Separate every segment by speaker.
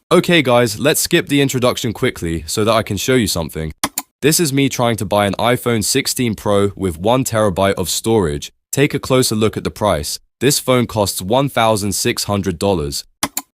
Speaker 1: Okay guys, let's skip the introduction quickly so that I can show you something. This is me trying to buy an iPhone 16 Pro with 1 TB of storage. Take a closer look at the price. This phone costs $1,600.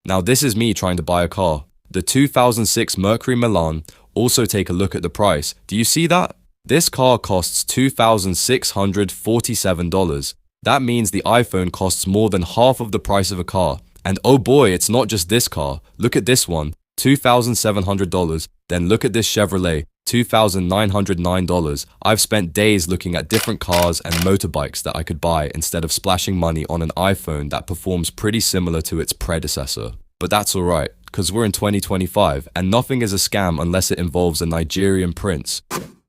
Speaker 1: Now this is me trying to buy a car. The 2006 Mercury Milan. Also take a look at the price. Do you see that? This car costs $2,647. That means the iPhone costs more than half of the price of a car. And oh boy, it's not just this car. Look at this one, $2,700. Then look at this Chevrolet, $2,909. I've spent days looking at different cars and motorbikes that I could buy instead of splashing money on an iPhone that performs pretty similar to its predecessor. But that's alright, because we're in 2025 and nothing is a scam unless it involves a Nigerian prince.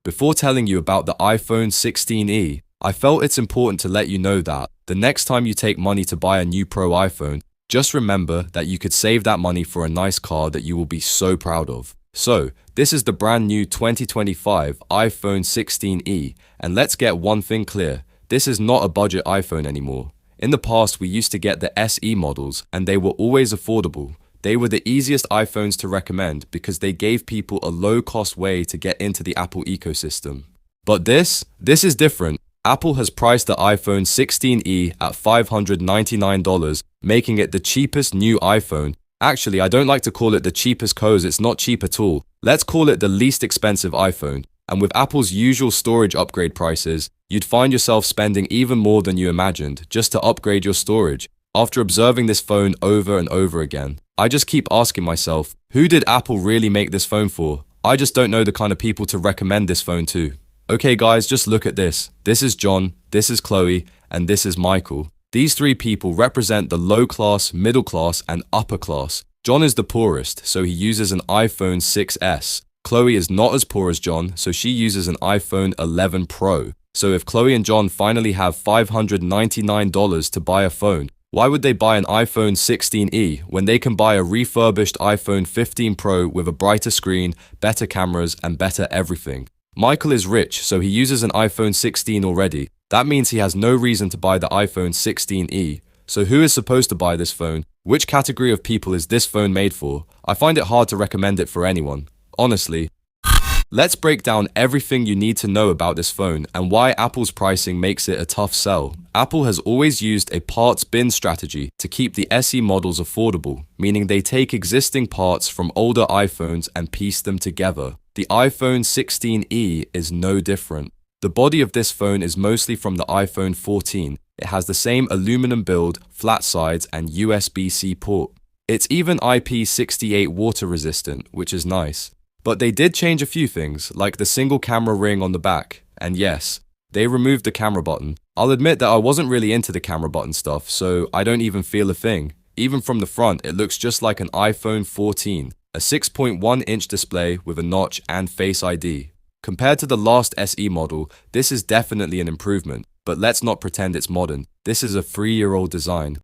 Speaker 1: Before telling you about the iPhone 16e, I felt it's important to let you know that the next time you take money to buy a new Pro iPhone, just remember that you could save that money for a nice car that you will be so proud of. So, this is the brand new 2025 iPhone 16e, and let's get one thing clear, this is not a budget iPhone anymore. In the past we used to get the SE models, and they were always affordable. They were the easiest iPhones to recommend because they gave people a low-cost way to get into the Apple ecosystem. But this is different. Apple has priced the iPhone 16e at $599, making it the cheapest new iPhone. Actually, I don't like to call it the cheapest cause it's not cheap at all. Let's call it the least expensive iPhone. And with Apple's usual storage upgrade prices, you'd find yourself spending even more than you imagined just to upgrade your storage. After observing this phone over and over again, I just keep asking myself, who did Apple really make this phone for? I just don't know the kind of people to recommend this phone to. Okay guys, just look at this. This is John, this is Chloe, and this is Michael. These three people represent the low class, middle class, and upper class. John is the poorest, so he uses an iPhone 6s. Chloe is not as poor as John, so she uses an iPhone 11 Pro. So if Chloe and John finally have $599 to buy a phone, why would they buy an iPhone 16e when they can buy a refurbished iPhone 15 Pro with a brighter screen, better cameras, and better everything? Michael is rich, so he uses an iPhone 16 already. That means he has no reason to buy the iPhone 16e. So who is supposed to buy this phone? Which category of people is this phone made for? I find it hard to recommend it for anyone. Honestly. Let's break down everything you need to know about this phone and why Apple's pricing makes it a tough sell. Apple has always used a parts bin strategy to keep the SE models affordable, meaning they take existing parts from older iPhones and piece them together. The iPhone 16e is no different. The body of this phone is mostly from the iPhone 14. It has the same aluminum build, flat sides, and USB-C port. It's even IP68 water resistant, which is nice. But they did change a few things, like the single camera ring on the back. And yes, they removed the camera button. I'll admit that I wasn't really into the camera button stuff, so I don't even feel a thing. Even from the front, it looks just like an iPhone 14. A 6.1-inch display with a notch and Face ID. Compared to the last SE model, this is definitely an improvement, but let's not pretend it's modern. This is a 3-year-old design.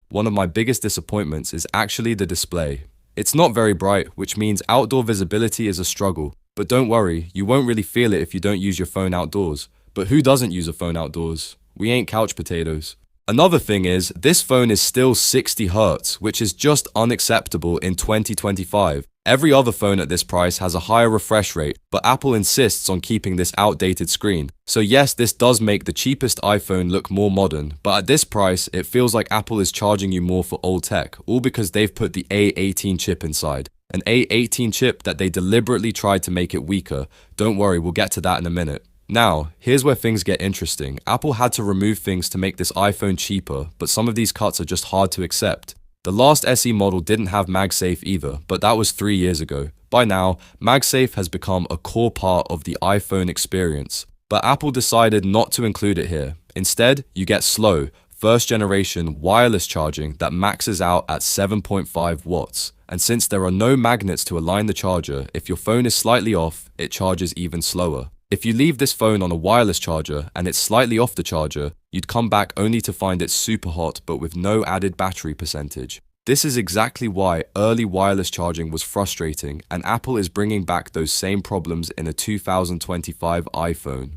Speaker 1: One of my biggest disappointments is actually the display. It's not very bright, which means outdoor visibility is a struggle. But don't worry, you won't really feel it if you don't use your phone outdoors. But who doesn't use a phone outdoors? We ain't couch potatoes. Another thing is, this phone is still 60 Hz, which is just unacceptable in 2025. Every other phone at this price has a higher refresh rate, but Apple insists on keeping this outdated screen. So yes, this does make the cheapest iPhone look more modern, but at this price, it feels like Apple is charging you more for old tech, all because they've put the A18 chip inside. An A18 chip that they deliberately tried to make it weaker. Don't worry, we'll get to that in a minute. Now, here's where things get interesting. Apple had to remove things to make this iPhone cheaper, but some of these cuts are just hard to accept. The last SE model didn't have MagSafe either, but that was 3 years ago. By now, MagSafe has become a core part of the iPhone experience. But Apple decided not to include it here. Instead, you get slow, first-generation wireless charging that maxes out at 7.5 watts. And since there are no magnets to align the charger, if your phone is slightly off, it charges even slower. If you leave this phone on a wireless charger and it's slightly off the charger, you'd come back only to find it super hot but with no added battery percentage. This is exactly why early wireless charging was frustrating, and Apple is bringing back those same problems in a 2025 iPhone.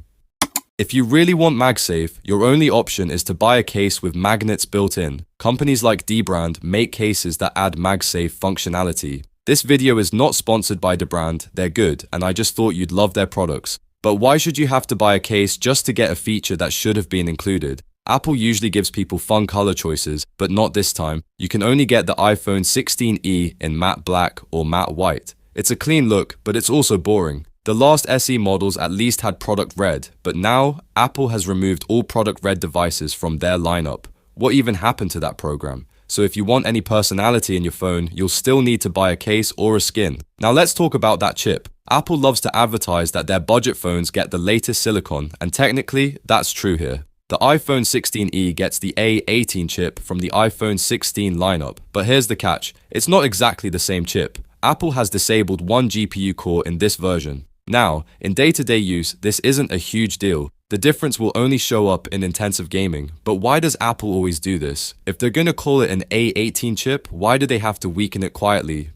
Speaker 1: If you really want MagSafe, your only option is to buy a case with magnets built in. Companies like Dbrand make cases that add MagSafe functionality. This video is not sponsored by the brand, they're good, and I just thought you'd love their products. But why should you have to buy a case just to get a feature that should have been included? Apple usually gives people fun color choices, but not this time. You can only get the iPhone 16e in matte black or matte white. It's a clean look, but it's also boring. The last SE models at least had product red, but now Apple has removed all product red devices from their lineup. What even happened to that program? So if you want any personality in your phone, you'll still need to buy a case or a skin. Now let's talk about that chip. Apple loves to advertise that their budget phones get the latest silicon, and technically, that's true here. The iPhone 16e gets the A18 chip from the iPhone 16 lineup, but here's the catch, it's not exactly the same chip. Apple has disabled one GPU core in this version. Now, in day-to-day use, this isn't a huge deal. The difference will only show up in intensive gaming, but why does Apple always do this? If they're gonna call it an A18 chip, why do they have to weaken it quietly?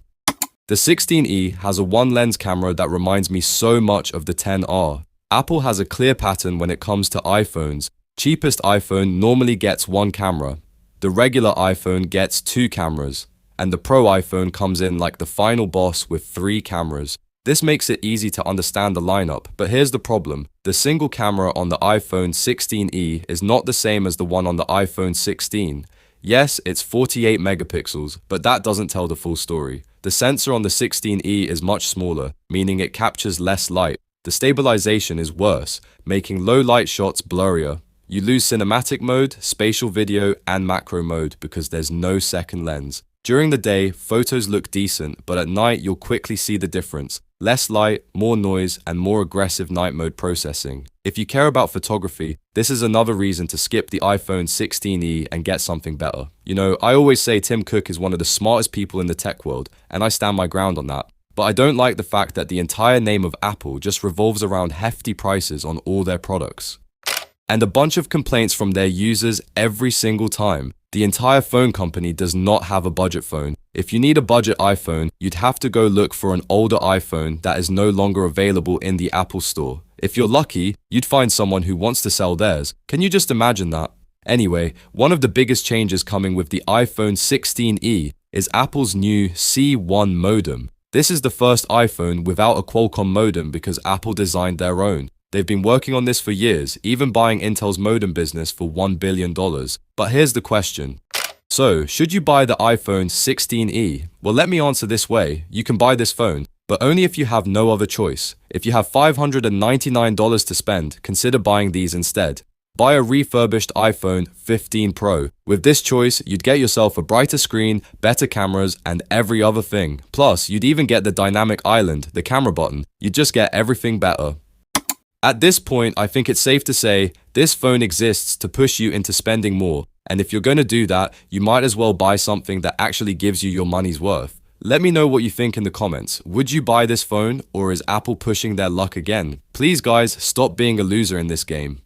Speaker 1: The 16e has a one-lens camera that reminds me so much of the 10R. Apple has a clear pattern when it comes to iPhones. Cheapest iPhone normally gets one camera. The regular iPhone gets two cameras. And the Pro iPhone comes in like the final boss with three cameras. This makes it easy to understand the lineup, but here's the problem. The single camera on the iPhone 16e is not the same as the one on the iPhone 16. Yes, it's 48 megapixels, but that doesn't tell the full story. The sensor on the 16e is much smaller, meaning it captures less light. The stabilization is worse, making low light shots blurrier. You lose cinematic mode, spatial video, and macro mode because there's no second lens. During the day, photos look decent, but at night you'll quickly see the difference. Less light, more noise, and more aggressive night mode processing. If you care about photography, this is another reason to skip the iPhone 16e and get something better. You know, I always say Tim Cook is one of the smartest people in the tech world, and I stand my ground on that. But I don't like the fact that the entire name of Apple just revolves around hefty prices on all their products. And a bunch of complaints from their users every single time. The entire phone company does not have a budget phone. If you need a budget iPhone, you'd have to go look for an older iPhone that is no longer available in the Apple Store. If you're lucky, you'd find someone who wants to sell theirs. Can you just imagine that? Anyway, one of the biggest changes coming with the iPhone 16e is Apple's new C1 modem. This is the first iPhone without a Qualcomm modem because Apple designed their own. They've been working on this for years, even buying Intel's modem business for $1 billion. But here's the question. So, should you buy the iPhone 16e? Well, let me answer this way. You can buy this phone, but only if you have no other choice. If you have $599 to spend, consider buying these instead. Buy a refurbished iPhone 15 Pro. With this choice, you'd get yourself a brighter screen, better cameras, and every other thing. Plus, you'd even get the dynamic island, the camera button. You'd just get everything better. At this point, I think it's safe to say, this phone exists to push you into spending more. And if you're going to do that, you might as well buy something that actually gives you your money's worth. Let me know what you think in the comments. Would you buy this phone, or is Apple pushing their luck again? Please guys, stop being a loser in this game.